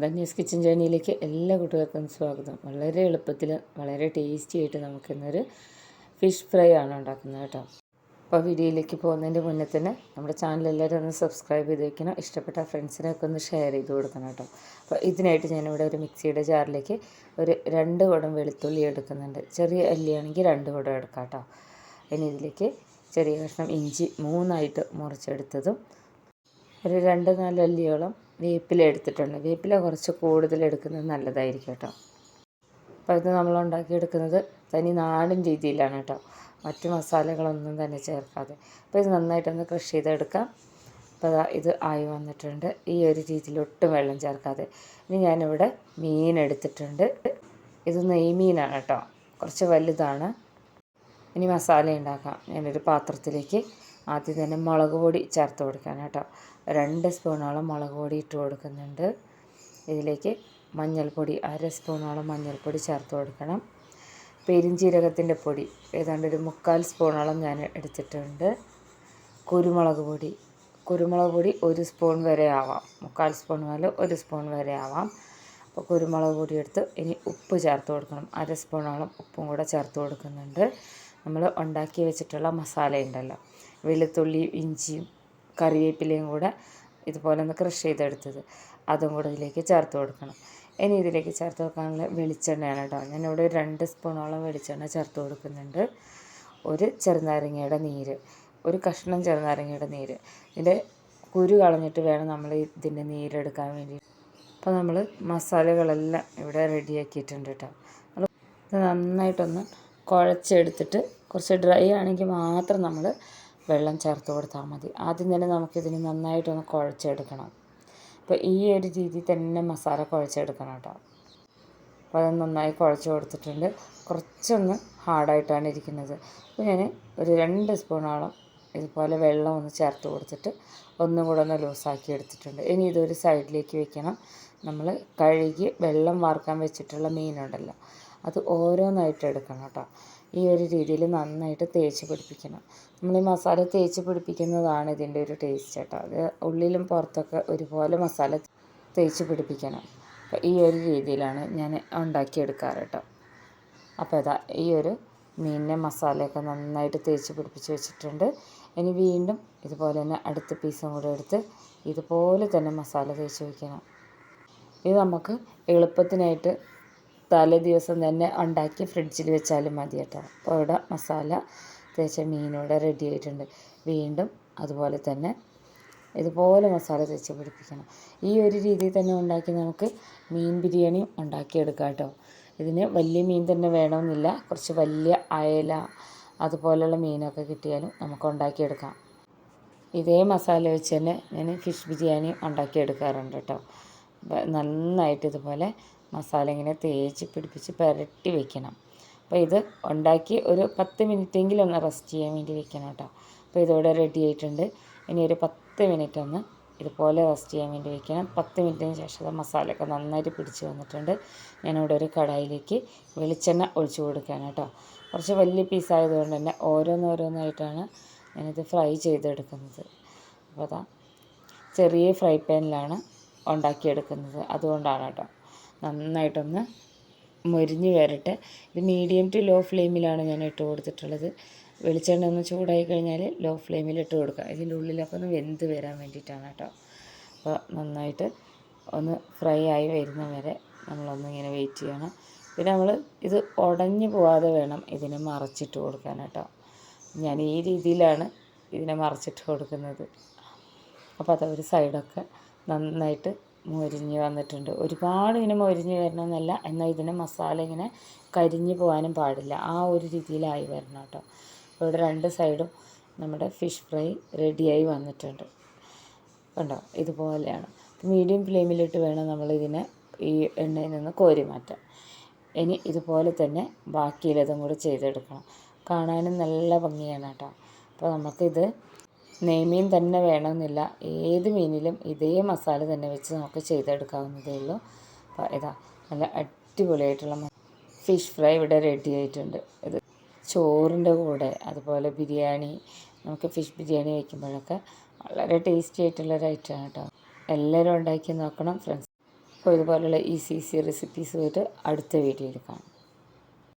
Dhanyas kitchen ജേണിയിലേക്ക് എല്ലാ കൂട്ടുകാർക്കും സ്വാഗതം. വളരെ എളുപ്പത്തിൽ വളരെ ടേസ്റ്റി ആയിട്ട് നമുക്കിന്നൊരു ഫിഷ് ഫ്രൈ ആണ് ഉണ്ടാക്കുന്നത് കേട്ടോ. അപ്പോൾ വീഡിയോയിലേക്ക് പോകുന്നതിൻ്റെ മുന്നേ തന്നെ നമ്മുടെ ചാനൽ എല്ലാവരും ഒന്ന് സബ്സ്ക്രൈബ് ചെയ്ത് വയ്ക്കണം. ഇഷ്ടപ്പെട്ട ഫ്രണ്ട്സിനൊക്കെ ഒന്ന് ഷെയർ ചെയ്ത് കൊടുക്കണം കേട്ടോ. അപ്പോൾ ഇതിനായിട്ട് ഞാനിവിടെ ഒരു മിക്സിയുടെ ജാറിലേക്ക് ഒരു 2 കുടം വെളുത്തുള്ളി എടുക്കുന്നുണ്ട്. ചെറിയ അല്ലിയാണെങ്കിൽ 2 കുടം എടുക്കാം കേട്ടോ. ഇനി ഇതിലേക്ക് ചെറിയ കഷ്ണം ഇഞ്ചി 3 മുറിച്ചെടുത്തതും ഒരു 2-4 അല്ലിയോളം വേപ്പില എടുത്തിട്ടുണ്ട്. വേപ്പില കുറച്ച് കൂടുതൽ എടുക്കുന്നത് നല്ലതായിരിക്കും കേട്ടോ. അപ്പോൾ ഇത് നമ്മൾ ഉണ്ടാക്കിയെടുക്കുന്നത് തനി നാടൻ രീതിയിലാണ് കേട്ടോ, മറ്റു മസാലകളൊന്നും തന്നെ ചേർക്കാതെ. അപ്പോൾ ഇത് നന്നായിട്ടൊന്ന് ക്രഷ് ചെയ്തെടുക്കാം. അപ്പോൾ ഇത് ആയി വന്നിട്ടുണ്ട്. ഈ ഒരു രീതിയിൽ ഒട്ടും വെള്ളം ചേർക്കാതെ. ഇനി ഞാനിവിടെ മീൻ എടുത്തിട്ടുണ്ട്. ഇത് നെയ്മീനാണ് കേട്ടോ, കുറച്ച് വലുതാണ്. ഇനി മസാല ഉണ്ടാക്കാം. ഞാനൊരു പാത്രത്തിലേക്ക് ആദ്യം തന്നെ മുളക് പൊടി ചേർത്ത് കൊടുക്കാൻ കേട്ടോ. 2 സ്പൂണോളം മുളക് പൊടി ഇട്ട് കൊടുക്കുന്നുണ്ട്. ഇതിലേക്ക് മഞ്ഞൾപ്പൊടി 1/2 സ്പൂണോളം മഞ്ഞൾപ്പൊടി ചേർത്ത് കൊടുക്കണം. പെരിഞ്ജീരകത്തിൻ്റെ പൊടി ഏതാണ്ട് ഒരു 3/4 സ്പൂണോളം ഞാൻ എടുത്തിട്ടുണ്ട്. കുരുമുളക് പൊടി 1 സ്പൂൺ വരെ ആവാം, 3/4 സ്പൂൺ മുതൽ 1 സ്പൂൺ വരെ ആവാം. അപ്പോൾ കുരുമുളക് പൊടി എടുത്ത് ഇനി ഉപ്പ് ചേർത്ത് കൊടുക്കണം. 1/2 സ്പൂണോളം ഉപ്പും കൂടെ ചേർത്ത് കൊടുക്കുന്നുണ്ട്. നമ്മൾ ഉണ്ടാക്കി വെച്ചിട്ടുള്ള മസാല ഉണ്ടല്ലോ, വെളുത്തുള്ളിയും ഇഞ്ചിയും കറിവേപ്പിലയും കൂടെ ഇതുപോലെ ഒന്ന് ക്രഷ് ചെയ്തെടുത്തത്, അതും കൂടെ ഇതിലേക്ക് ചേർത്ത് കൊടുക്കണം. ഇനി ഇതിലേക്ക് ചേർത്ത് വെക്കാനുള്ള വെളിച്ചെണ്ണയാണ് കേട്ടോ. ഞാനിവിടെ 2 സ്പൂണോളം വെളിച്ചെണ്ണ ചേർത്ത് കൊടുക്കുന്നുണ്ട്. ഒരു ചെറുനാരങ്ങയുടെ നീര്, ഒരു കഷ്ണം ചെറുനാരങ്ങയുടെ നീര്. ഇതിൻ്റെ കുരു കളഞ്ഞിട്ട് വേണം നമ്മൾ ഇതിൻ്റെ നീരെടുക്കാൻ വേണ്ടി. അപ്പോൾ നമ്മൾ മസാലകളെല്ലാം ഇവിടെ റെഡിയാക്കിയിട്ടുണ്ട് കേട്ടോ. നമ്മൾ ഇത് നന്നായിട്ടൊന്ന് കുഴച്ചെടുത്തിട്ട് കുറച്ച് ഡ്രൈ ആണെങ്കിൽ മാത്രം നമ്മൾ വെള്ളം ചേർത്ത് കൊടുത്താൽ മതി. ആദ്യം തന്നെ നമുക്കിതിന് നന്നായിട്ടൊന്ന് കുഴച്ചെടുക്കണം. അപ്പോൾ ഈ ഒരു രീതിയിൽ തന്നെ മസാല കുഴച്ചെടുക്കണം കേട്ടോ. അപ്പോൾ അത് നന്നായി കുഴച്ച് കൊടുത്തിട്ടുണ്ട്. കുറച്ചൊന്ന് ഹാർഡായിട്ടാണ് ഇരിക്കുന്നത്. അപ്പോൾ ഞാൻ ഒരു 2 സ്പൂണോളം ഇതുപോലെ വെള്ളം ഒന്ന് ചേർത്ത് കൊടുത്തിട്ട് ഒന്നും കൂടെ ഒന്ന് ലൂസാക്കി എടുത്തിട്ടുണ്ട്. ഇനി ഇതൊരു സൈഡിലേക്ക് വെക്കണം. നമ്മൾ കഴുകി വെള്ളം വാർക്കാൻ വെച്ചിട്ടുള്ള മീനുണ്ടല്ലോ, അത് ഓരോന്നായിട്ട് എടുക്കണം കേട്ടോ. ഈ ഒരു രീതിയിൽ നന്നായിട്ട് തേച്ച് പിടിപ്പിക്കണം. നമ്മൾ ഈ മസാല തേച്ച് പിടിപ്പിക്കുന്നതാണ് ഇതിൻ്റെ ഒരു ടേസ്റ്റ് കേട്ടോ. അത് ഉള്ളിലും പുറത്തൊക്കെ ഒരുപോലെ മസാല തേച്ച് പിടിപ്പിക്കണം. അപ്പോൾ ഈ ഒരു രീതിയിലാണ് ഞാൻ ഉണ്ടാക്കിയെടുക്കാറ് കേട്ടോ. അപ്പോൾ ഇതാ ഈ ഒരു മീനിനെ മസാലയൊക്കെ നന്നായിട്ട് തേച്ച് പിടിപ്പിച്ച് വെച്ചിട്ടുണ്ട്. ഇനി വീണ്ടും ഇതുപോലെ തന്നെ അടുത്ത പീസും കൂടെ എടുത്ത് ഇതുപോലെ തന്നെ മസാല തേച്ച് വയ്ക്കണം. ഇത് നമുക്ക് എളുപ്പത്തിനായിട്ട് തലേ ദിവസം തന്നെ ഉണ്ടാക്കി ഫ്രിഡ്ജിൽ വെച്ചാലും മതി കേട്ടോ. അപ്പോൾ ഇവിടെ മസാല തേച്ച മീനിവിടെ റെഡി ആയിട്ടുണ്ട്. വീണ്ടും അതുപോലെ തന്നെ ഇതുപോലെ മസാല തേച്ച് പിടിപ്പിക്കണം. ഈ ഒരു രീതിയിൽ തന്നെ ഉണ്ടാക്കി നമുക്ക് മീൻ ബിരിയാണിയും ഉണ്ടാക്കിയെടുക്കാം കേട്ടോ. ഇതിന് വലിയ മീൻ തന്നെ വേണമെന്നില്ല, കുറച്ച് വലിയ അയല അതുപോലെയുള്ള മീനൊക്കെ കിട്ടിയാലും നമുക്ക് ഉണ്ടാക്കിയെടുക്കാം. ഇതേ മസാല വെച്ച് തന്നെ ഞാൻ ഫിഷ് ബിരിയാണി ഉണ്ടാക്കിയെടുക്കാറുണ്ട് കേട്ടോ. നന്നായിട്ട് ഇതുപോലെ മസാല ഇങ്ങനെ തേച്ച് പിടിപ്പിച്ച് പുരട്ടി വെക്കണം. അപ്പോൾ ഇത് ഉണ്ടാക്കി ഒരു 10 മിനിറ്റെങ്കിലും ഒന്ന് റെസ്റ്റ് ചെയ്യാൻ വേണ്ടി വെക്കണം കേട്ടോ. അപ്പോൾ ഇതിവിടെ റെഡി ആയിട്ടുണ്ട്. ഇനി ഒരു 10 മിനിറ്റ് ഒന്ന് ഇതുപോലെ റെസ്റ്റ് ചെയ്യാൻ വേണ്ടി വെക്കണം. 10 മിനിറ്റിന് ശേഷം മസാലയൊക്കെ നന്നായിട്ട് പിടിച്ച് വന്നിട്ടുണ്ട്. ഞാനിവിടെ ഒരു കടായിലേക്ക് വെളിച്ചെണ്ണ ഒഴിച്ച് കൊടുക്കാൻ കേട്ടോ. കുറച്ച് വലിയ പീസായതുകൊണ്ട് തന്നെ ഓരോന്നോരോന്നായിട്ടാണ് ഞാനിത് ഫ്രൈ ചെയ്തെടുക്കുന്നത്. അപ്പോൾ അതാ ചെറിയ ഫ്രൈ പാനിലാണ് ഉണ്ടാക്കിയെടുക്കുന്നത്, അതുകൊണ്ടാണ് കേട്ടോ. നന്നായിട്ടൊന്ന് മൊരിഞ്ഞ് വരട്ടെ. ഇത് മീഡിയം ടു ലോ ഫ്ലെയിമിലാണ് ഞാൻ ഇട്ട് കൊടുത്തിട്ടുള്ളത്. വെളിച്ചെണ്ണ ഒന്ന് ചൂടായി കഴിഞ്ഞാൽ ലോ ഫ്ലെയിമിൽ ഇട്ട് കൊടുക്കുക. ഇതിൻ്റെ ഉള്ളിലൊക്കെ ഒന്ന് വെന്ത് വരാൻ വേണ്ടിയിട്ടാണ് കേട്ടോ. അപ്പോൾ നന്നായിട്ട് ഒന്ന് ഫ്രൈ ആയി വരുന്ന വരെ നമ്മളൊന്ന് ഇങ്ങനെ വെയിറ്റ് ചെയ്യണം. പിന്നെ നമ്മൾ ഇത് ഉടഞ്ഞു പോവാതെ വേണം ഇതിനെ മറച്ചിട്ട് കൊടുക്കാൻ കേട്ടോ. ഞാൻ ഈ രീതിയിലാണ് ഇതിനെ മറച്ചിട്ട് കൊടുക്കുന്നത്. അപ്പോൾ അതൊരു സൈഡൊക്കെ നന്നായിട്ട് മൊരിഞ്ഞ് വന്നിട്ടുണ്ട്. ഒരുപാട് ഇങ്ങനെ മൊരിഞ്ഞ് വരണമെന്നല്ല, എന്നാൽ ഇതിന് മസാല ഇങ്ങനെ കരിഞ്ഞ് പോകാനും പാടില്ല. ആ ഒരു രീതിയിലായി വരണം കേട്ടോ. അപ്പോൾ ഇവിടെ 2 സൈഡും നമ്മുടെ ഫിഷ് ഫ്രൈ റെഡിയായി വന്നിട്ടുണ്ട് കണ്ടോ. ഇതുപോലെയാണ്. മീഡിയം ഫ്ലെയിമിലിട്ട് വേണം നമ്മളിതിനെ ഈ എണ്ണയിൽ നിന്ന് കോരി മാറ്റാൻ. ഇനി ഇതുപോലെ തന്നെ ബാക്കിയുള്ളതും കൂടി ചെയ്തെടുക്കണം. കാണാനും നല്ല ഭംഗിയാണ് കേട്ടോ. അപ്പോൾ നമുക്കിത് നെയ്മീൻ തന്നെ വേണമെന്നില്ല, ഏത് മീനിലും ഇതേ മസാല തന്നെ വെച്ച് നമുക്ക് ചെയ്തെടുക്കാവുന്നതേ ഉള്ളൂ. അപ്പോൾ ഇതാ നല്ല അടിപൊളിയായിട്ടുള്ള ഫിഷ് ഫ്രൈ ഇവിടെ റെഡി ആയിട്ടുണ്ട്. ഇത് ചോറിൻ്റെ കൂടെ അതുപോലെ ബിരിയാണി, നമുക്ക് ഫിഷ് ബിരിയാണി വയ്ക്കുമ്പോഴൊക്കെ വളരെ ടേസ്റ്റി ആയിട്ടുള്ളൊരു ഐറ്റമാണ് കേട്ടോ. എല്ലാവരും ഉണ്ടാക്കി നോക്കണം ഫ്രണ്ട്സ്. അപ്പോൾ ഇതുപോലുള്ള ഈസി റെസിപ്പീസുമായിട്ട് അടുത്ത വീഡിയോയിൽ കാണാം.